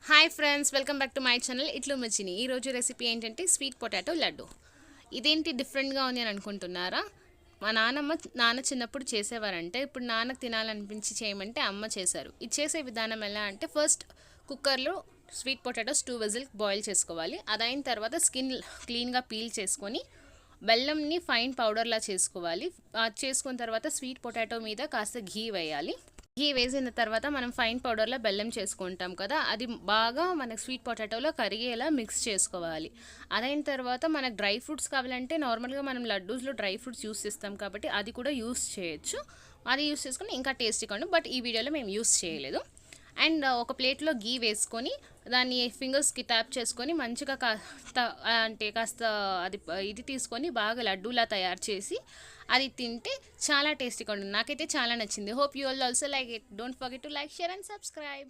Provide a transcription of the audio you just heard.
Hi friends, welcome back to my channel ఇట్లు మచ్చిని. ఈరోజు recipe ఏంటంటే స్వీట్ పొటాటో లడ్డు. ఇదేంటి డిఫరెంట్గా ఉంది అని అనుకుంటున్నారా? మా నాన్న చిన్నప్పుడు చేసేవారంటే ఇప్పుడు నాన్నకు తినాలనిపించి చేయమంటే అమ్మ చేశారు. ఇది చేసే విధానం ఎలా అంటే, ఫస్ట్ కుక్కర్లో స్వీట్ పొటాటోస్ 2 విజిల్ బాయిల్ చేసుకోవాలి. అదైన తర్వాత స్కిన్ క్లీన్గా పీల్ చేసుకొని బెల్లంని ఫైన్ పౌడర్లా చేసుకోవాలి. చేసుకున్న తర్వాత స్వీట్ పొటాటో మీద కాస్త ఘీ వేయాలి. ఘీ వేసిన తర్వాత మనం ఫైన్ పౌడర్లో బెల్లం చేసుకుంటాం కదా, అది బాగా మనకు స్వీట్ పొటాటోలో కరిగేలా మిక్స్ చేసుకోవాలి. అదైన తర్వాత మనకు డ్రై ఫ్రూట్స్ కావాలంటే నార్మల్గా మనం లడ్డూస్లో డ్రై ఫ్రూట్స్ యూస్ చేస్తాం కాబట్టి అది కూడా యూస్ చేయొచ్చు. అది యూస్ చేసుకొని ఇంకా టేస్టీగా ఉండు. బట్ ఈ వీడియోలో మేము యూస్ చేయలేదు. అండ్ ఒక ప్లేట్లో గీ వేసుకొని దాన్ని ఫింగర్స్కి ట్యాప్ చేసుకొని మంచిగా కాస్త అది ఇది తీసుకొని బాగా లడ్డూలా తయారు చేసి అది తింటే చాలా టేస్టీగా ఉంటుంది. నాకైతే చాలా నచ్చింది. Hope you all also like it. Don't forget to like, share and subscribe.